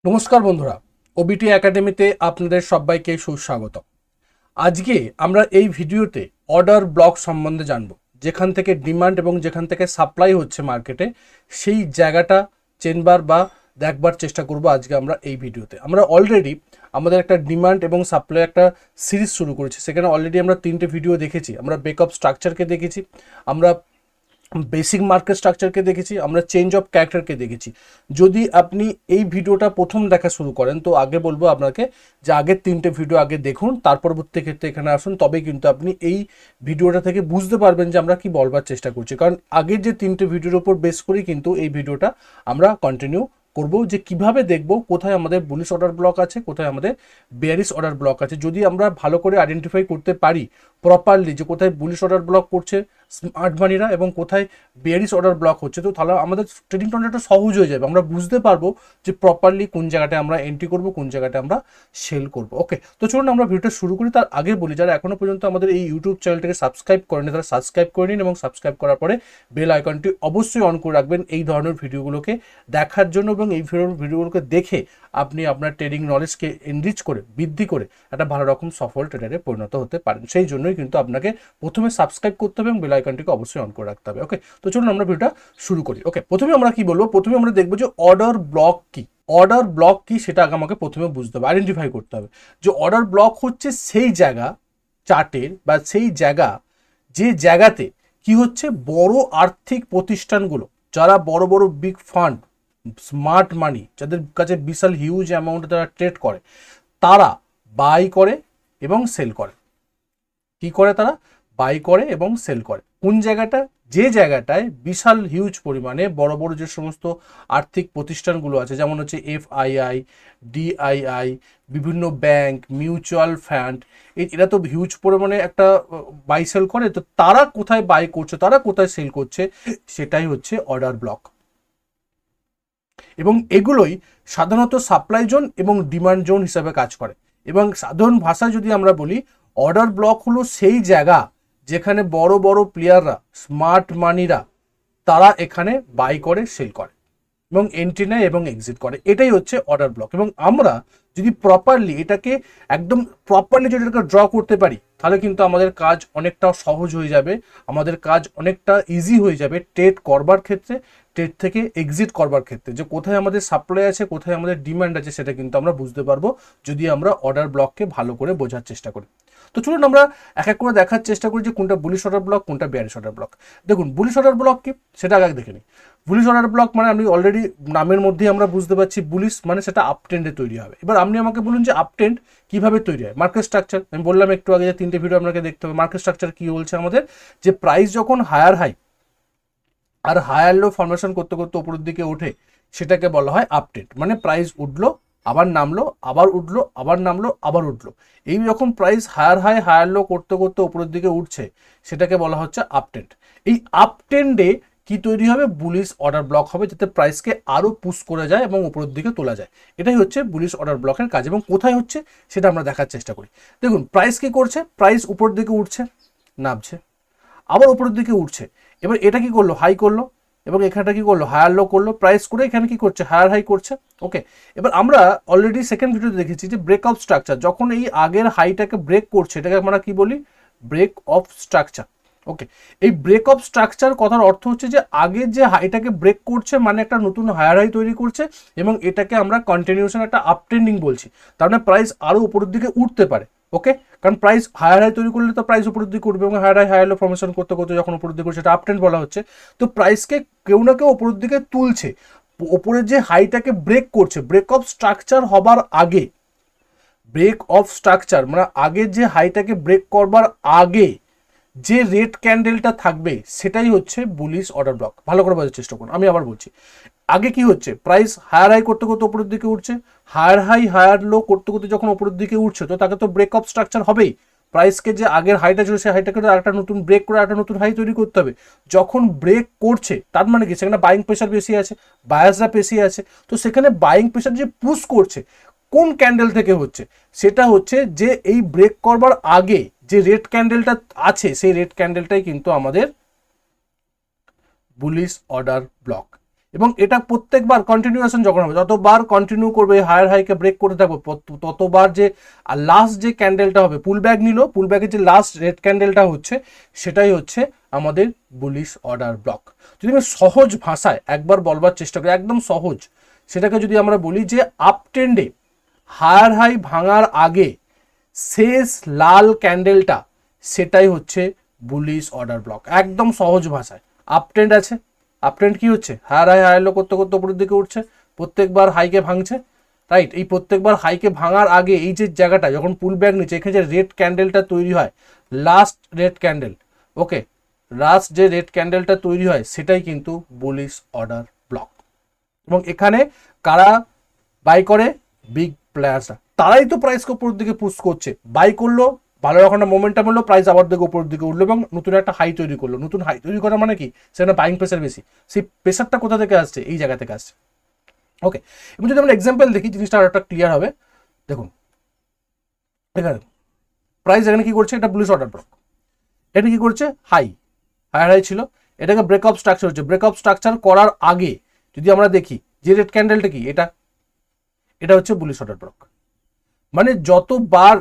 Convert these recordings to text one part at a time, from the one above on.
নমস্কার বন্ধুরা, ওবিটি একাডেমিতে আপনাদের সবাইকে সুস্বাগত। আজকে আমরা এই ভিডিওতে অর্ডার ব্লক সম্বন্ধে জানব, যেখান থেকে ডিমান্ড এবং যেখান থেকে সাপ্লাই হচ্ছে মার্কেটে, সেই জায়গাটা চেনবার বা দেখবার চেষ্টা করব। আজকে আমরা এই ভিডিওতে আমরা অলরেডি আমাদের একটা ডিমান্ড এবং সাপ্লাই একটা সিরিজ শুরু করেছি। সেখানে অলরেডি আমরা 3টে ভিডিও দেখেছি। আমরা ব্রেকআপ স্ট্রাকচারকে দেখেছি, আমরা বেসিক মার্কেট স্ট্রাকচারকে দেখেছি, আমরা চেঞ্জ অফ ক্যারেক্টারকে দেখেছি। যদি আপনি এই ভিডিওটা প্রথম দেখা শুরু করেন তো আগে বলবো আপনাকে যে আগের 3টে ভিডিও আগে দেখুন, তার পরবর্তী ক্ষেত্রে এখানে আসুন, তবেই কিন্তু আপনি এই ভিডিওটা থেকে বুঝতে পারবেন যে আমরা কি বলবার চেষ্টা করছি। কারণ আগের যে 3টে ভিডিওর উপর বেস করেই কিন্তু এই ভিডিওটা আমরা কন্টিনিউ করব, যে কিভাবে দেখব কোথায় আমাদের বুলিশ অর্ডার ব্লক আছে, কোথায় আমাদের বেয়ারিশ অর্ডার ব্লক আছে। যদি আমরা ভালো করে আইডেন্টিফাই করতে পারি প্রপারলি যে কোথায় বুলিশ অর্ডার ব্লক করছে স্মার্ট মানিরা এবং কোথায় বেয়ারিশ অর্ডার ব্লক হচ্ছে, তো তাহলে আমাদের ট্রেডিং ট্রেন্ডটা সহজ হয়ে যাবে। আমরা বুঝতে পারবো যে প্রপারলি কোন জায়গাটায় আমরা এন্ট্রি করব, কোন জায়গাটায় আমরা সেল করব। ওকে, তো চলুন আমরা ভিডিওটা শুরু করি। তার আগে বলি, যারা এখনো পর্যন্ত আমাদের এই ইউটিউব চ্যানেলটাকে সাবস্ক্রাইব করেনি তারা সাবস্ক্রাইব করে নিন এবং সাবস্ক্রাইব করার পরে বেল আইকনটি অবশ্যই অন করে রাখবেন এই ধরনের ভিডিওগুলোকে দেখার জন্য, এবং এই ভিডিওগুলোকে দেখে আপনি আপনার ট্রেডিং নলেজকে এনরিচ করে বৃদ্ধি করে একটা ভালো রকম সফল ট্রেডারে পরিণত হতে পারেন। সেই জন্যই কিন্তু আপনাকে প্রথমে সাবস্ক্রাইব করতে হবে এবং বেল আইকনটিকে অবশ্যই অন করে রাখতে হবে। ওকে, তো চলুন আমরা ভিডিওটা শুরু করি। ওকে, প্রথমে আমরা কি বলবো, প্রথমে আমরা দেখবো যে অর্ডার ব্লক কি। অর্ডার ব্লক কি সেটা আগে আমাকে প্রথমে বুঝতে হবে, আইডেন্টিফাই করতে হবে যে অর্ডার ব্লক হচ্ছে সেই জায়গা চার্টের বা সেই জায়গা যে জায়গাতে কি হচ্ছে বড় আর্থিক প্রতিষ্ঠানগুলো, যারা বড় বড় বিগ ফান্ড, স্মার্ট মানি, যাদের কাছে বিশাল হিউজ অ্যামাউন্ট তারা ট্রেড করে, তারা বাই করে এবং সেল করে। কি করে? তারা বাই করে এবং সেল করে। কোন জায়গাটা? যে জায়গাটায় বিশাল হিউজ পরিমাণে বড় বড় যে সমস্ত আর্থিক প্রতিষ্ঠানগুলো আছে, যেমন হচ্ছে এফআইআই, ডিআইআই, বিভিন্ন ব্যাংক, মিউচুয়াল ফান্ড, এরা তো হিউজ পরিমাণে একটা বাই সেল করে। তো তারা কোথায় বাই করছে, তারা কোথায় সেল করছে, সেটাই হচ্ছে অর্ডার ব্লক। এবং এগুলোই সাধারণত সাপ্লাই জোন এবং ডিমান্ড জোন হিসাবে কাজ করে। এবং সাধারণ ভাষায় যদি আমরা বলি, অর্ডার ব্লক হলো সেই জায়গা যেখানে বড় বড় প্লেয়াররা, স্মার্ট মানিরা, তারা এখানে বাই করে, সেল করে এবং এন্ট্রি নেয় এবং এক্সিট করে। এটাই হচ্ছে অর্ডার ব্লক। এবং আমরা যদি প্রপারলি এটাকে একদম প্রপারলি যদি এটাকে ড্র করতে পারি, তাহলে কিন্তু আমাদের কাজ অনেকটা সহজ হয়ে যাবে, আমাদের কাজ অনেকটা ইজি হয়ে যাবে ট্রেড করবার ক্ষেত্রে, ট্রেড থেকে এক্সিট করবার ক্ষেত্রে। যে কোথায় আমাদের সাপ্লাই আছে, কোথায় আমাদের ডিমান্ড আছে, সেটা কিন্তু আমরা বুঝতে পারবো যদি আমরা অর্ডার ব্লককে ভালো করে বোঝার চেষ্টা করি। তো চলুন আমরা এক এক করে দেখার চেষ্টা করি যে কোনটা বুলিশ অর্ডার ব্লক, কোনটা বেয়ারিশ অর্ডার ব্লক। দেখুন, বুলিশ অর্ডার ব্লক কি সেটা আগে দেখে নিই। বুলিশ অর্ডার ব্লক মানে আমি অলরেডি নামের মধ্যেই আমরা বুঝতে পারছি, বুলিশ মানে সেটা আপট্রেন্ডে তৈরি হবে। এবার আপনি আমাকে বলুন যে আপট্রেন্ড কিভাবে তৈরি হয়। মার্কেট স্ট্রাকচার আমি বললাম একটু আগে যে 3টে ভিডিও আপনাকে দেখতে হবে। মার্কেট স্ট্রাকচার কি বলছে আমাদের, যে প্রাইস যখন হায়ার হাই আর হায়ার লো ফরমেশন করতে করতে উপরের দিকে ওঠে, সেটাকে বলা হয় আপট্রেন্ড। মানে প্রাইস উঠলো, আবার নামলো, আবার উঠলো, আবার নামলো, আবার উঠলো। এই রকম price higher high higher low করতে করতে উপরের দিকে উঠছে, সেটাকে বলা হচ্ছে আপট্রেন্ড। এই আপট্রেন্ডে কি তৈরি হবে? বুলিশ অর্ডার ব্লক হবে, যাতে প্রাইসকে আরো পুশ করে যায় এবং উপরের দিকে তোলা যায়। এটাই হচ্ছে বুলিশ অর্ডার ব্লকের কাজ। এবং কোথায় হচ্ছে সেটা আমরা দেখার চেষ্টা করি। দেখুন, প্রাইস কি করছে? প্রাইস উপরের দিকে উঠছে, নামছে, আবার উপরের দিকে উঠছে। এবার এটা কি করলো? হাই করলো, এবং এখানটা কি করলো? হায়ার লো করলো, প্রাইস করে এখানে কি করছে? হায়ার হাই করছে। ওকে, এবার আমরা অলরেডি সেকেন্ড ভিডিওতে দেখেছি যে ব্রেকআউট স্ট্রাকচার যখন এই আগের হাইটাকে ব্রেক করছে, এটাকে আমরা কি বলি? Break of structure. ওকে, এই ব্রেক অফ স্ট্রাকচার কথার অর্থ হচ্ছে যে আগের যে হাইটাকে ব্রেক করছে মানে একটা নতুন হায়ার হাই তৈরি করছে, এবং এটাকে আমরা কন্টিনিউশন একটা আপট্রেন্ডিং বলছি। তার মানে প্রাইস আরো উপরের দিকে উঠতে পারে। ওকে, কারণ প্রাইস হায়ার হাই তৈরি করলে তো প্রাইস উপরের দিকে উঠবে, এবং higher high higher low formation করতে করতে যখন উপরের দিকে উঠছে, সেটা আপট্রেন্ড বলা হচ্ছে। তো প্রাইসকে কেউ না কেউ উপরের দিকে তুলছে, ওপরের যে হাইটাকে ব্রেক করছে। ব্রেক অফ স্ট্রাকচার হবার আগে, ব্রেক অফ স্ট্রাকচার মানে আগের যে হাইটাকে ব্রেক করবার আগে যে রেড ক্যান্ডেলটা থাকবে, সেটাই হচ্ছে বুলিশ অর্ডার ব্লক। ভালো করে বোঝার চেষ্টা করুন। আমি আবার বলছি, আগে কি হচ্ছে? প্রাইস হায়ার হাই করতে করতে উপরের দিকে উঠছে, হায়ার হাই হায়ার লো করতে করতে যখন উপরের দিকে উঠছে, তো তাকে তো ব্রেক অফ স্ট্রাকচার হবেই। প্রাইসকে যে আগের হাইটা ছিল সেই হাইটাকে তো একটা নতুন ব্রেক করে একটা নতুন হাই তৈরি করতে হবে। যখন ব্রেক করছে তার মানে কি? সেখানে বাইং প্রেশার বেশি আছে, বায়াসরা বেশি আছে। তো সেখানে বাইং প্রেশার যে পুশ করছে কোন ক্যান্ডেল থেকে হচ্ছে? সেটা হচ্ছে যে এই ব্রেক করবার আগে যে রেড ক্যান্ডেলটা আছে, সেই রেড ক্যান্ডেলটাই কিন্তু আমাদের বুলিশ অর্ডার ব্লক। এবং এটা প্রত্যেকবার কন্টিনিউয়েশন যখন হবে, যতবার কন্টিনিউ করবে হায়ার হাইকে ব্রেক করতে থাকবে, ততবার যে লাস্ট যে ক্যান্ডেলটা হবে, পুল ব্যাক নিল, পুল ব্যাকের যে লাস্ট রেড ক্যান্ডেলটা হচ্ছে সেটাই হচ্ছে আমাদের বুলিশ অর্ডার ব্লক। যদি আমি সহজ ভাষায় একবার বলবার চেষ্টা করি, একদম সহজ, সেটাকে যদি আমরা বলি যে আপ ট্রেন্ডে হায়ার হাই ভাঙার আগে শেষ লাল ক্যান্ডেলটা, সেটাই হচ্ছে বুলিশ অর্ডার ব্লক। একদম সহজ ভাষায়, আপ ট্রেন্ড আছে, আপ ট্রেন্ড কি হচ্ছে, হায়ার হাই হায়ার লো করতে করতে উপরের দিকে উঠছে, প্রত্যেকবার হাইকে ভাঙছে, রাইট? এই প্রত্যেকবার হাইকে ভাঙার আগে এই যে জায়গাটা যখন পুল ব্যাক নিচ্ছে, এখানে যে রেড ক্যান্ডেলটা তৈরি হয়, লাস্ট রেড ক্যান্ডেল, ওকে, লাস্ট যে রেড ক্যান্ডেলটা তৈরি হয় সেটাই কিন্তু বুলিশ অর্ডার ব্লক। এবং এখানে কারা বাই করে? বিগ প্লেয়ার্সরা, তারাই তো প্রাইসকে উপরের দিকে পুশ করছে। বাই করলো, ভালো রকম একটা মোমেন্টাম হলো, প্রাইস আবার দিকে উপরের দিকে উঠলো এবং নতুন একটা হাই তৈরি করলো। নতুন হাই তৈরি করা মানে কি? সেখানে বাইং প্রেসার বেশি। সেই প্রেসারটা কোথা থেকে আসছে? এই জায়গা থেকে আসছে। ওকে, এবং যদি আমরা এক্সাম্পল দেখি জিনিসটা আরেকটা ক্লিয়ার হবে। দেখুন এখানে প্রাইস এখানে কি করছে, এটা বুলিশ অর্ডার ব্লক, এটা কি করছে, হাই, হায়ার হাই ছিল, এটাকে ব্রেকআপ স্ট্রাকচার হচ্ছে। ব্রেকআপ স্ট্রাকচার করার আগে যদি আমরা দেখি যে রেড ক্যান্ডেলটা কি, এটা হচ্ছে বুলিশ অর্ডার ব্লক। মানে যতবার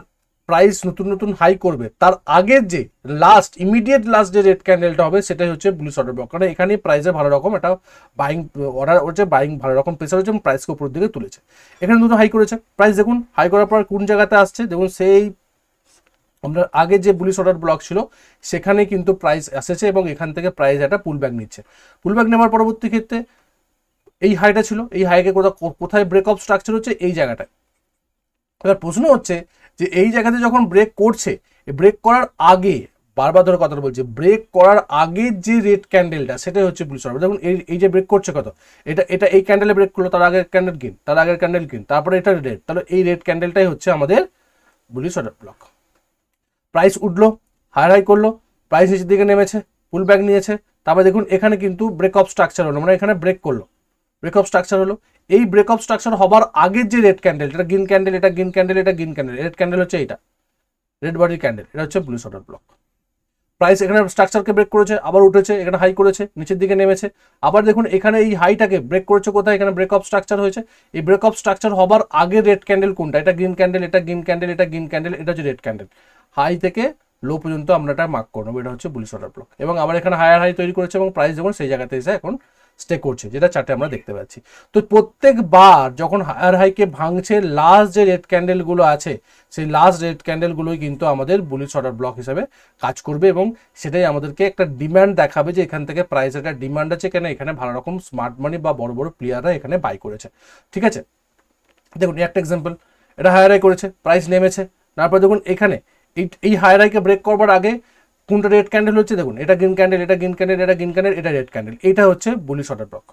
প্রাইস নতুন নতুন হাই করবে তার আগের যে লাস্ট ইমিডিয়েট লাস্ট যে রেড ক্যান্ডেলটা হবে সেটাই হচ্ছে বুলিশ অর্ডার ব্লক। কারণ এখানে প্রাইসে ভালো রকম একটা বাইং অর্ডার হচ্ছে, বাইং ভালো রকম প্রেসার হচ্ছে এবং প্রাইসকে উপর দিকে তুলেছে। এখানে নতুন হাই করেছে, প্রাইস দেখুন হাই করার পর কোন জায়গাতে আসছে, দেখুন সেই আমরা আগে যে বুলিশ অর্ডার ব্লক ছিল সেখানে কিন্তু প্রাইস এসেছে এবং এখান থেকে প্রাইস একটা পুল ব্যাক নিচ্ছে। পুল ব্যাক নেওয়ার পরবর্তী ক্ষেত্রে এই হাইটা ছিল, এই হাইকে কোথায় ব্রেকআপ স্ট্রাকচার হচ্ছে, এই জায়গাটায়। এবার প্রশ্ন হচ্ছে যে এই জায়গাতে যখন ব্রেক করছে, ব্রেক করার আগে, বারবার ধরে কথাটা বলছে, ব্রেক করার আগে যে রেড ক্যান্ডেলটা সেটাই হচ্ছে বুলিশ অর্ডার। দেখুন এই যে ব্রেক করছে কত, এটা এই ক্যান্ডেলে ব্রেক করলো, তার আগের ক্যান্ডেল গ্রিন, তার আগের ক্যান্ডেল গ্রিন, তারপরে এটা রেড, তাহলে এই রেড ক্যান্ডেলটাই হচ্ছে আমাদের বুলিশ অর্ডার ব্লক। প্রাইস উঠলো, হায়ার হাই করলো, প্রাইস নিচের দিকে নেমেছে, পুল ব্যাক নিয়েছে, তারপরে দেখুন এখানে কিন্তু ব্রেকআপ স্ট্রাকচার হলো, মানে এখানে ব্রেক করলো, ব্রেকআপ স্ট্রাকচার হলো। এই ব্রেকআপ স্ট্রাকচার হবার আগের যে রেড ক্যান্ডেল, এটা গ্রিন ক্যান্ডেল, এটা গ্রিন ক্যান্ডেল, এটা গ্রিন ক্যান্ডেল, রেড ক্যান্ডেল হচ্ছে এইটা, রেড বডির ক্যান্ডেল, এটা হচ্ছে বুলিশ অর্ডার ব্লক। প্রাইস এখানে স্ট্রাকচারকে ব্রেক করেছে, আবার উঠেছে, এখানে হাই করেছে, নিচের দিকে নেমেছে, আবার দেখুন এখানে এই হাইটাকে ব্রেক করেছে, কোথায়, এখানে ব্রেকআপ স্ট্রাকচার হয়েছে। এই ব্রেকআপ স্ট্রাকচার হবার আগে রেড ক্যান্ডেল কোনটা, এটা গ্রিন ক্যান্ডেল, এটা গ্রিন ক্যান্ডেল, এটা গ্রিন ক্যান্ডেল, এটা হচ্ছে রেড ক্যান্ডেল। হাই থেকে লো পর্যন্ত আমরা এটা মার্ক করে নেবো, এটা হচ্ছে বুলিশ অর্ডার ব্লক। এবং আবার এখানে হায়ার হাই তৈরি করেছে এবং প্রাইস যখন সেই জায়গাতে এসে এখন স্টে করছে, যেটা চার্টে আমরা দেখতে পাচ্ছি। তো প্রত্যেকবার যখন হায়ার হাইকে ভাঙছে, লাস্ট যে রেড ক্যান্ডেলগুলো আছে সেই লাস্ট রেড ক্যান্ডেলগুলোই কিন্তু আমাদের বুলিশ অর্ডার ব্লক হিসেবে কাজ করবে এবং সেটাই আমাদেরকে একটা ডিমান্ড দেখাবে যে এখান থেকে প্রাইস একটা ডিমান্ড আছে, কেন এখানে ভালো রকম স্মার্ট মানি বা বড় বড় প্লেয়াররা এখানে বাই করেছে। ঠিক আছে, দেখুন একটা এক্সাম্পল, এটা হায়ার হাই করেছে, প্রাইস নেমেছে, তারপর দেখুন এখানে এই হায়ার হাইকে ব্রেক করবার আগে কোনটা রেড ক্যান্ডেল হচ্ছে, দেখুন এটা গ্রিন ক্যান্ডেল, এটা গ্রিন ক্যান্ডেল, এটা গ্রিন ক্যান্ডেল, এটা রেড ক্যান্ডেল, এটা হচ্ছে বুলিশ অর্ডার ব্লক।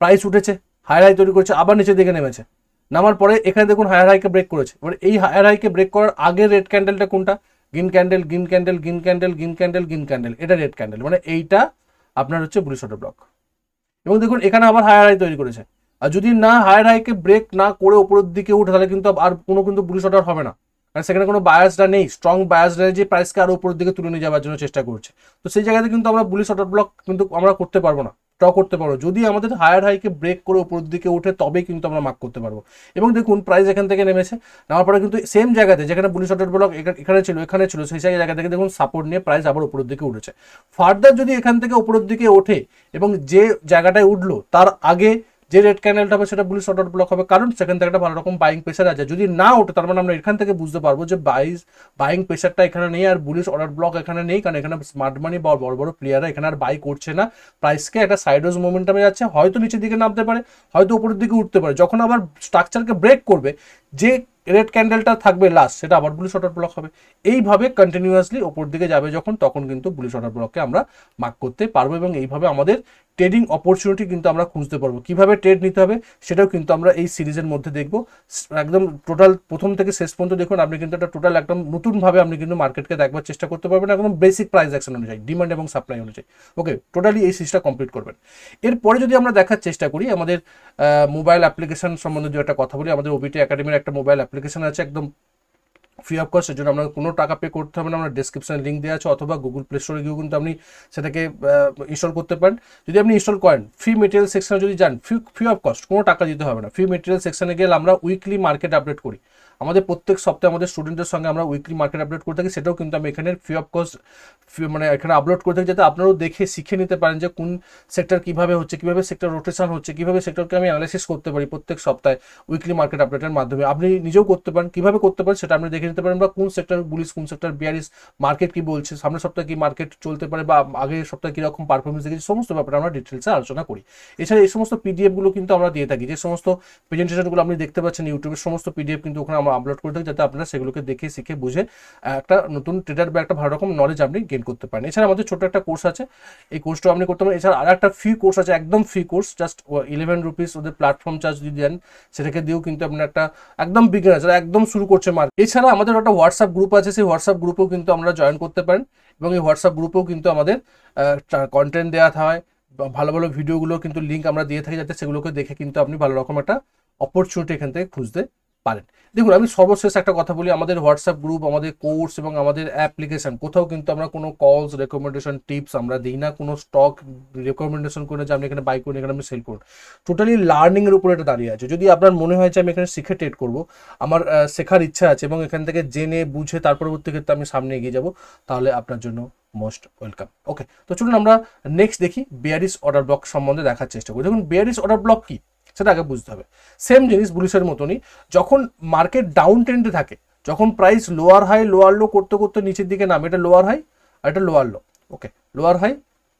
প্রাইস উঠেছে, হায়ার হাই তৈরি করেছে, আবার নিচের দিকে নেমেছে, নামার পরে এখানে দেখুন হায়ার হাইকে ব্রেক করেছে। এবার এই হায়ার হাইকে ব্রেক করার আগে রেড ক্যান্ডেলটা কোনটা, green candle, green candle, green candle, green candle, green candle, এটা রেড ক্যান্ডেল, মানে এইটা আপনার হচ্ছে বুলিশ অর্ডার ব্লক। এবং দেখুন এখানে আবার হায়ার হাই তৈরি করেছে, আর যদি না হায়ার হাইকে ব্রেক না করে উপরের দিকে উঠে তাহলে কিন্তু আর কোনো কিন্তু বুলিশ অর্ডার হবে না, কারণ সেখানে কোনো বায়াসটা নেই, স্ট্রং বায়াসটা নেই যে প্রাইসকে আরো উপরের দিকে তুলে নিয়ে যাওয়ার জন্য চেষ্টা করছে। তো সেই জায়গাতে কিন্তু আমরা বুলিশ অর্ডার ব্লক কিন্তু আমরা করতে পারবো না, ড্র করতে পারবো, যদি আমাদের হায়ার হাইকে ব্রেক করে উপরের দিকে উঠে তবেই কিন্তু আমরা মার্ক করতে পারবো। এবং দেখুন প্রাইস এখান থেকে নেমেছে, নেওয়ার পরে কিন্তু সেম জায়গাতে যেখানে বুলিশ অর্ডার ব্লক এখানে ছিল সেই জায়গা থেকে দেখুন সাপোর্ট নিয়ে প্রাইস আবার উপরের দিকে উঠেছে। ফার্দার যদি এখান থেকে উপরের দিকে ওঠে এবং যে জায়গাটায় উঠলো তার আগে যে রেড ক্যান্ডেলটা হবে সেটা বুলিশ অর্ডার ব্লক হবে, কারণ সেখান থেকে একটা ভালো রকম বাইং প্রেসার আছে। যদি না ওঠে তার মানে আমরা এখান থেকে বুঝতে পারবো যে বাইং প্রেসারটা এখানে নেই আর বুলিশ অর্ডার ব্লক এখানে নেই, কারণ এখানে স্মার্ট মানি বা বড় বড় প্লেয়াররা এখানে আর বাই করছে না, প্রাইসকে একটা সাইডওয়েজ মোমেন্টামে যাচ্ছে, হয়তো নিচের দিকে নামতে পারে, হয়তো উপরের দিকে উঠতে পারে। যখন আবার স্ট্রাকচারকে ব্রেক করবে, যে রেড ক্যান্ডেলটা থাকবে লাস্ট সেটা আবার বুলিশ অর্ডার ব্লক হবে। এইভাবে কন্টিনিউয়াসলি ওপর দিকে যাবে যখন, তখন কিন্তু বুলিশ অর্ডার ব্লককে আমরা মার্ক করতে পারবো এবং এইভাবে আমাদের ট্রেডিং অপরচুনিটি কিন্তু আমরা খুঁজতে পারবো। কিভাবে ট্রেড নিতে হবে সেটাও কিন্তু আমরা এই সিরিজের মধ্যে দেখবো। একদম টোটাল প্রথম থেকে শেষ পর্যন্ত দেখুন, আপনি কিন্তু একটা টোটাল একদম নতুনভাবে আপনি কিন্তু মার্কেটকে দেখবার চেষ্টা করতে পারবেন, একদম বেসিক প্রাইস অ্যাকশন অনুযায়ী, ডিমান্ড এবং সাপ্লাই অনুযায়ী। ওকে, টোটালি এই সিরিজটা কমপ্লিট করবেন। এরপরে যদি আমরা দেখার চেষ্টা করি আমাদের মোবাইল অ্যাপ্লিকেশন সম্বন্ধে যে একটা কথা বলি, আমাদের ওবিটি একাডেমির একটা মোবাইল অ্যাপ্লিকেশন আছে, একদম ফ্রি অফ কস্ট, এর জন্য আপনাকে কোনো টাকা পে করতে হবে না। আমরা ডেসক্রিপশনে লিঙ্ক দেওয়া আছে, অথবা গুগল প্লে স্টোরে গিয়েও কিন্তু আপনি সেটাকে ইনস্টল করতে পারেন। যদি আপনি ইনস্টল করেন, ফ্রি মেটেরিয়াল সেকশনে যদি যান, ফ্রি অফ কস্ট, কোনো টাকা দিতে হবে না। ফ্রি মেটেরিয়াল সেকশনে গেলে আমরা উইকলি মার্কেট আপডেট করি, আমাদের প্রত্যেক সপ্তাহে আমাদের স্টুডেন্টের সঙ্গে আমরা উইকলি মার্কেট আপডেট করে থাকি, সেটাও কিন্তু আমি এখানে ফ্রি অফ কস্ট মানে এখানে আপলোড করে থাকি, যাতে আপনারাও দেখে শিখে নিতে পারেন যে কোন সেক্টর কীভাবে হচ্ছে, কীভাবে সেক্টর রোটেশন হচ্ছে, কীভাবে সেক্টরকে আমি অ্যানালাইসিস করতে পারি প্রত্যেক সপ্তাহে উইকলি মার্কেট আপডেটের মাধ্যমে। আপনি নিজেও করতে পারেন, কীভাবে করতে পারেন সেটা আপনি দেখে নিতে পারেন, বা কোন সেক্টর বুলিশ, কোন সেক্টর বিয়ারিশ, মার্কেট কী বলছে, সামনের সপ্তাহে কী মার্কেট চলতে পারে, বা আগের সপ্তাহে কীরকম পারফরমেন্স দেখেছি, সমস্ত ব্যাপারে আমরা ডিটেলসে আলোচনা করি। এছাড়া এই সমস্ত পিডিএফগুলো কিন্তু আমরা দিয়ে থাকি, যে সমস্ত প্রেজেন্টেশনগুলো আপনি দেখতে পাচ্ছেন ইউটিউবের সমস্ত পিডিএফ কিন্তু ওখানে আমরা আপলোড করে থাকি, যাতে আপনারা সেগুলোকে দেখে শিখে বুঝে একটা নতুন ট্রেডার বা একটা ভালো রকম নলেজ আপনি গেইন করতে পারেন। এছাড়া আমাদের ছোট একটা কোর্স আছে, এই কোর্সটাও আপনি করতে পারেন। এছাড়া আর একটা ফ্রি কোর্স আছে, একদম ফ্রি কোর্স, জাস্ট 11 রুপিস ওদের প্ল্যাটফর্ম চার্জ যদি দেন, সেটাকে দিয়েও কিন্তু আপনি একটা একদম বিগিনার যারা একদম শুরু করছে মার্কেট। এছাড়া আমাদের একটা হোয়াটসঅ্যাপ গ্রুপ আছে, সেই হোয়াটসঅ্যাপ গ্রুপেও কিন্তু আমরা জয়েন করতে পারেন, এবং এই হোয়াটসঅ্যাপ গ্রুপেও কিন্তু আমাদের কন্টেন্ট দেওয়া হয়, ভালো ভালো ভিডিওগুলো কিন্তু লিঙ্ক আমরা দিয়ে থাকি, যাতে সেগুলোকে দেখে কিন্তু আপনি ভালো রকম একটা অপরচুনিটি এখান থেকে খুঁজতে পারেন। দেখুন, আমি সর্বশেষ একটা কথা বলি, আমাদের হোয়াটসঅ্যাপ গ্রুপ, আমাদের কোর্স এবং আমাদের অ্যাপ্লিকেশন, কোথাও কিন্তু আমরা কোনো কলস, রেকমেন্ডেশন, টিপস আমরা দিই না, কোনো স্টক রেকমেন্ডেশন করে যে আপনি এখানে বাই করুন, এখানে আমি সেল করুন। টোটালি লার্নিংয়ের উপরে এটা দাঁড়িয়ে আছে। যদি আপনার মনে হয় যে আমি এখানে শিখে ট্রেড করবো, আমার শেখার ইচ্ছা আছে এবং এখান থেকে জেনে বুঝে তার পরবর্তী ক্ষেত্রে আমি সামনে এগিয়ে যাব, তাহলে আপনার জন্য মোস্ট ওয়েলকাম। ওকে, তো চলুন আমরা নেক্সট দেখি বেয়ারিশ অর্ডার ব্লক সম্বন্ধে দেখার চেষ্টা করি। দেখুন, বেয়ারিশ অর্ডার ব্লক কি সেটা আগে বুঝতে হবে। সেম জিনিস বুলিশের মতনই, যখন মার্কেট ডাউন ট্রেন্ডে থাকে, যখন price lower high lower low করতে করতে নিচের দিকে নামে, এটা লোয়ার হাই আর এটা lower low. Okay, lower high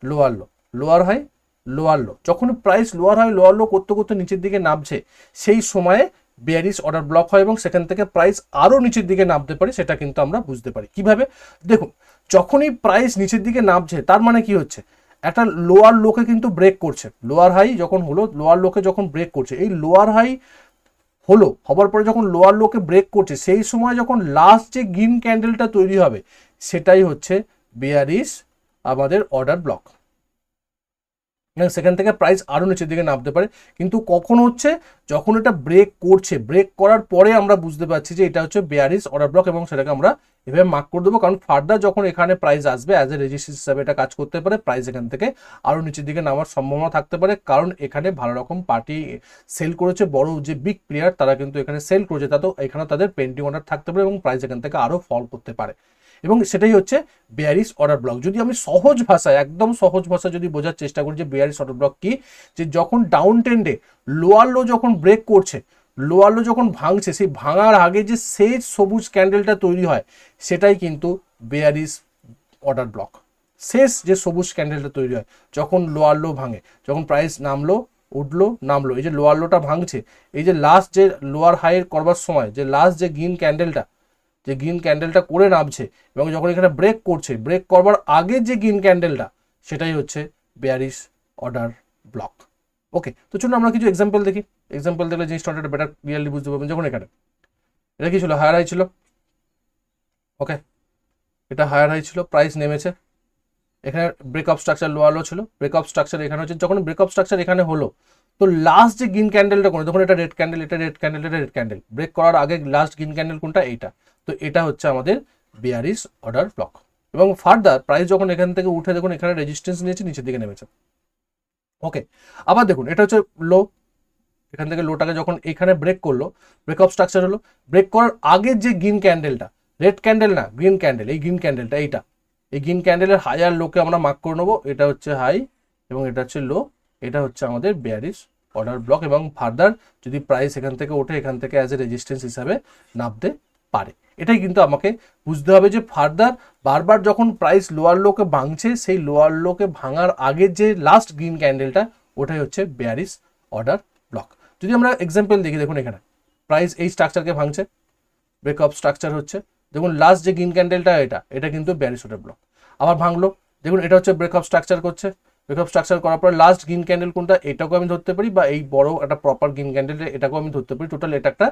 lower low, lower high lower low, যখন price lower high lower low করতে করতে নিচের দিকে নামছে, সেই সময়ে বেয়ারিশ অর্ডার ব্লক হয় এবং সেখান থেকে প্রাইস আরও নিচের দিকে নামতে পারে, সেটা কিন্তু আমরা বুঝতে পারি কিভাবে। দেখুন, যখনই প্রাইস নিচের দিকে নামছে, তার মানে কি হচ্ছে, একটা লোয়ার লোকে কিন্তু ব্রেক করছে। লোয়ার হাই যখন হলো, লোয়ার লোকে যখন ব্রেক করছে, এই লোয়ার হাই হলো, হবার পরে যখন লোয়ার লোকে ব্রেক করছে, সেই সময় যখন লাস্ট যে গ্রিন ক্যান্ডেলটা তৈরি হবে, সেটাই হচ্ছে বেয়ারিশ আমাদের অর্ডার ব্লক। সেখান থেকে প্রাইস আরও নিচের দিকে নামতে পারে, কিন্তু কখন হচ্ছে, যখন এটা ব্রেক করছে, ব্রেক করার পরে আমরা বুঝতে পারছি যে এটা হচ্ছে বেয়ারিশ অর্ডার ব্লক, এবং সেটাকে আমরা এভাবে মার্ক করে দেবো, কারণ ফার্দার যখন এখানে প্রাইস আসবে অ্যাজ এ রেজিস্ট্যান্স হিসাবে এটা কাজ করতে পারে, প্রাইস এখান থেকে আরও নিচের দিকে নামার সম্ভাবনা থাকতে পারে, কারণ এখানে ভালো রকম পার্টি সেল করেছে, বড় যে বিগ প্লেয়ার তারা কিন্তু এখানে সেল করেছে, তাতেও এখানে তাদের পেন্ডিং অর্ডার থাকতে পারে এবং প্রাইস এখান থেকে আরও ফল করতে পারে, এবং সেটাই হচ্ছে বেয়ারিশ অর্ডার ব্লক। যদি আমি সহজ ভাষায়, একদম সহজ ভাষায় যদি বোঝার চেষ্টা করি যে বেয়ারিশ অর্ডার ব্লক কি, যে যখন ডাউন ট্রেন্ডে লোয়ার লো যখন ব্রেক করছে, লোয়ার লো যখন ভাঙছে, সেই ভাঙার আগে যে শেষ সবুজ ক্যান্ডেলটা তৈরি হয়, সেটাই কিন্তু বেয়ারিশ অর্ডার ব্লক। শেষ যে সবুজ ক্যান্ডেলটা তৈরি হয় যখন লোয়ার লো ভাঙে, যখন প্রাইস নামলো উঠলো নামলো, এই যে লোয়ার লোটা ভাঙছে, এই যে লাস্ট যে লোয়ার হাইয়ের করবার সময় যে লাস্ট যে গ্রিন ক্যান্ডেলটা করে নামছে, এবং যখন এখানে ব্রেক করছে, ব্রেক করবার আগে যে গ্রিন ক্যান্ডেলটা, সেটাই হচ্ছে বেয়ারিশ অর্ডার ব্লক। ওকে, তো চলুন আমরা কিছু এক্সাম্পল দেখি। এক্সাম্পল দেখলে জিনিসটা অনেকটা বেটার ক্লিয়ারলি বুঝতে পারবেন। যখন এখানে এটা কি ছিল, হায়ার হাই ছিল। ওকে, এটা হায়ার হাই ছিল, প্রাইস নেমেছে, এখানে ব্রেকআপ স্ট্রাকচার লোয়ার লো ছিল, ব্রেকআপ স্ট্রাকচার এখানে হচ্ছে, যখন ব্রেকআপ স্ট্রাকচার এখানে হলো, তো লাস্ট যে গ্রিন ক্যান্ডেলটা করে, তখন এটা রেড ক্যান্ডেল, এটা রেড ক্যান্ডেল, এটা রেড ক্যান্ডেল, ব্রেক করার আগে লাস্ট গ্রিন ক্যান্ডেল কোনটা, এইটা। তো এটা হচ্ছে আমাদের বেয়ারিশ অর্ডার ব্লক। এবং ফার্দার প্রাইস যখন এখান থেকে উঠে, দেখুন এখানে রেজিস্ট্যান্স নিয়েছে, নিচের দিকে নেমেছে। ওকে, আবার দেখুন এটা হচ্ছে লো, এখান থেকে লোটাকে যখন এখানে ব্রেক করলো, ব্রেকআপ স্ট্রাকচার হলো, ব্রেক করার আগের যে গ্রিন ক্যান্ডেলটা, রেড ক্যান্ডেল না, গ্রিন ক্যান্ডেল, এই গ্রিন ক্যান্ডেলটা, এইটা, এই গ্রিন ক্যান্ডেলের হাই আর লোকে আমরা মার্ক করে নেবো, এটা হচ্ছে হাই এবং এটা হচ্ছে লো, এটা হচ্ছে আমাদের বেয়ারিশ অর্ডার ব্লক। এবং ফার্দার যদি প্রাইস এখান থেকে ওঠে, এখান থেকে অ্যাজ এ রেজিস্ট্যান্স হিসাবে নামতে পারে। এটাই কিন্তু আমাকে বুঝতে হবে যে ফার্দার বারবার যখন প্রাইস লোয়ার লোকে ভাঙছে, সেই লোয়ার লোকে ভাঙার আগের যে লাস্ট গ্রিন ক্যান্ডেলটা, ওটাই হচ্ছে বেয়ারিশ অর্ডার ব্লক। যদি আমরা এক্সাম্পল দেখি, দেখুন এখানে প্রাইস এই স্ট্রাকচারকে ভাঙছে, ব্রেকআপ স্ট্রাকচার হচ্ছে, দেখুন লাস্ট যে গ্রিন ক্যান্ডেলটা, এটা কিন্তু বেয়ারিশ অর্ডার ব্লক। আবার ভাঙলো, দেখুন এটা হচ্ছে ব্রেকআপ স্ট্রাকচার করছে, ব্রেকআপ স্ট্রাকচার করার পর লাস্ট গ্রিন ক্যান্ডেল কোনটা, এটাকেও আমি ধরতে পারি, বা এই বড় একটা প্রপার গ্রিন ক্যান্ডেল এটাকেও আমি ধরতে পারি। টোটাল এটা একটা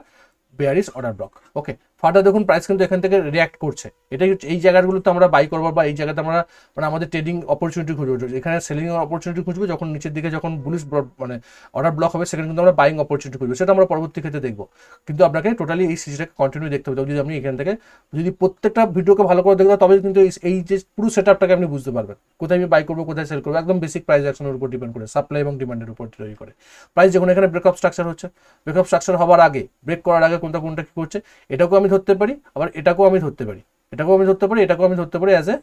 বেয়ারিশ অর্ডার ব্লক। ওকে, ফার্দার দেখুন প্রাইস কিন্তু এখান থেকে রিয়াক্ট করছে। এটাই হচ্ছে এই জায়গাগুলোতে আমরা বাই করবো, বা এই জায়গাতে আমরা মানে আমাদের ট্রেডিং অপরচুনিটি খুঁজবো। এখানে সেলিং অপরচুনিটি খুঁজবো যখন নিচের দিকে যখন বুলিশ মানে অর্ডার ব্লক হবে, সেখানে কিন্তু আমরা বাইং অপরচুনিটি খুঁজবো, সেটা আমরা পরবর্তী ক্ষেত্রে দেখবো। কিন্তু আপনাকে টোটালি এই সিরিজটাকে কন্টিনিউ দেখতে হবে। যদি আপনি এখান থেকে যদি প্রত্যেকটা ভিডিওকে ভালো করে দেখতে, তবে কিন্তু এই যে পুরো সেট আপটাকে আপনি বুঝতে পারবেন, কোথায় আমি বাই করবো কোথায় সেল করবো, একদম বেসিক প্রাইস অ্যাকশনের উপর ডিপেন্ড করে, সাপ্লাই এবং ডিমান্ডের উপর তৈরি করে প্রাইস। যখন এখানে ব্রেকআপ স্ট্রাকচার হচ্ছে, ব্রেকআপ স্ট্রাকচার হওয়ার আগে, ব্রেক করার আগে কোনটা কোনটা কি করছে, এটাকেও আমি ধরতে পারি, আবার এটাকেও আমি ধরতে পারি, এটাকেও আমি ধরতে পারি, এটাকেও আমি ধরতে পারি as a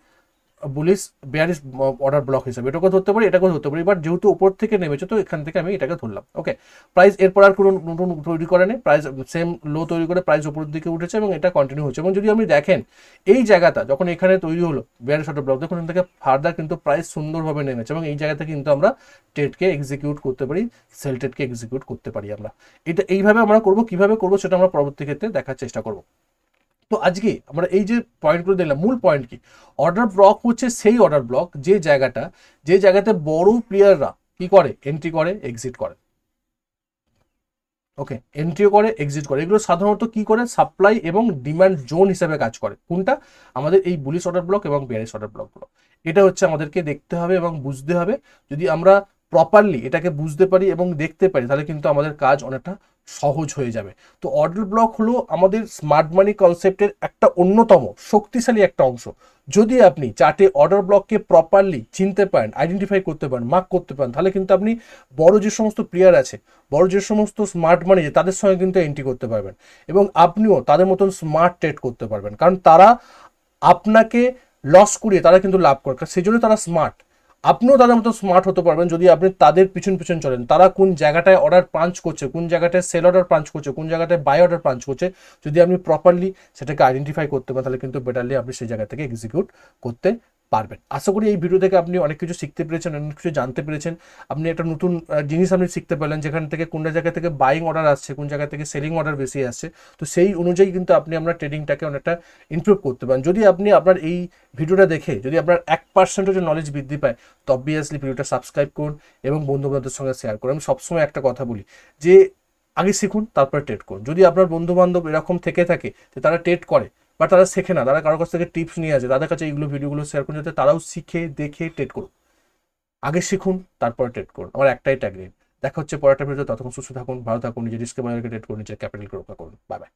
bullish bearish order block হিসেবে, এটাকেও ধরতে পারি, এটাকেও ধরতে পারি। বাট যেহেতু উপর থেকে নেমেছে, তো এখান থেকে আমি এটাকে ধরলাম। ওকে, প্রাইস এরপর আর কোনো নতুন তৈরি করে নেই, প্রাইস সেম লো তৈরি করে প্রাইস উপরের দিকে উঠেছে এবং এটা কন্টিনিউ হচ্ছে। এবং যদি আপনি দেখেন এই জায়গাটা যখন এখানে তৈরি হলো বেয়ারিশ অর্ডার ব্লক, দেখুন এখান থেকে ফার্দার কিন্তু প্রাইস সুন্দরভাবে নেমেছে এবং এই জায়গা থেকে কিন্তু আমরা ট্রেডকে এক্সিকিউট করতে পারি, সেল ট্রেডকে এক্সিকিউট করতে পারি আমরা। এটা এইভাবে আমরা করবো, কিভাবে করবো সেটা আমরা পরবর্তী ক্ষেত্রে দেখার চেষ্টা করবো। তো আজকে আমরা এই যে পয়েন্টগুলো দেখলাম, মূল পয়েন্ট কি, অর্ডার ব্লক হচ্ছে সেই অর্ডার ব্লক যে জায়গাতে বড় প্লেয়াররা কি করে, এন্ট্রি করে, এক্সিট করে। ওকে, এন্ট্রিও করে, এক্সিট করে, এগুলো সাধারণত কি করে, সাপ্লাই এবং ডিমান্ড জোন হিসেবে কাজ করে। কোনটা, আমাদের এই বুলিশ অর্ডার ব্লক এবং বেয়ারিশ অর্ডার ব্লকগুলো। এটা হচ্ছে আমাদেরকে দেখতে হবে এবং বুঝতে হবে। যদি আমরা প্রপারলি এটাকে বুঝতে পারি এবং দেখতে পারি, তাহলে কিন্তু আমাদের কাজ অনেকটা সহজ হয়ে যাবে। তো অর্ডার ব্লক হলো আমাদের স্মার্ট মানি কনসেপ্টের একটা অন্যতম শক্তিশালী একটা অংশ। যদি আপনি চার্টে অর্ডার ব্লককে প্রপারলি চিনতে পারেন, আইডেন্টিফাই করতে পারেন, মার্ক করতে পারেন, তাহলে কিন্তু আপনি বড় যে সমস্ত প্লেয়ার আছে, বড় যে সমস্ত স্মার্ট মানি তাদের সঙ্গে কিন্তু এন্ট্রি করতে পারবেন এবং আপনিও তাদের মতন স্মার্ট ট্রেড করতে পারবেন। কারণ তারা আপনাকে লস করিয়ে তারা কিন্তু লাভ করে, সেই জন্য তারা স্মার্ট। আপনিও তাদের মতো স্মার্ট হতে পারবেন যদি আপনি তাদের পিছন পিছন চলেন। তারা কোন জায়গাটায় অর্ডার পাঞ্চ করছে, কোন জায়গাটায় সেল অর্ডার পাঞ্চ করছে, কোন জায়গাটায় বাই অর্ডার পাঞ্চ করছে, যদি আপনি প্রপারলি সেটাকে আইডেন্টিফাই করতে পারেন, তাহলে কিন্তু বেটারলি আপনি সেই জায়গা থেকে এক্সিকিউট করতে পারবেন। আশা করি এই ভিডিও থেকে আপনি অনেক কিছু শিখতে পেরেছেন, অনেক কিছু জানতে পেরেছেন। আপনি একটা নতুন জিনিস আপনি শিখতে পারলেন, যেখান থেকে কোন জায়গা থেকে বাইং অর্ডার আসছে, কোন জায়গা থেকে সেলিং অর্ডার বেশি আসছে। তো সেই অনুযায়ী কিন্তু আপনি আপনার ট্রেডিংটাকে অনেকটা ইমপ্রুভ করতে পারেন। যদি আপনি আপনার এই ভিডিওটা দেখে যদি আপনার 1% নলেজ বৃদ্ধি পায়, তো অবভিয়াসলি ভিডিওটা সাবস্ক্রাইব করুন এবং বন্ধুবান্ধবদের সঙ্গে শেয়ার করুন। আমি সবসময় একটা কথা বলি যে আগে শিখুন, তারপরে ট্রেড করুন। যদি আপনার বন্ধুবান্ধব এরকম থেকে থাকে যে তারা ট্রেড করে বা তারা শেখে না, তারা কারোর কাছ থেকে টিপস নিয়ে আছে, তাদের কাছে এইগুলো ভিডিওগুলো শেয়ার করুন, যাতে তারাও শিখে দেখে ট্রেড করুন। আগে শিখুন, তারপরে ট্রেড করুন। আমার একটাই ট্যাগলাইন। দেখা হচ্ছে পরেরটা ভিডিও। ততক্ষণ সুস্থ থাকুন, ভালো থাকুন, নিজের রিস্কে বাজারকে ট্রেড করুন, নিজের ক্যাপিটালকে রক্ষা করুন। Bye bye.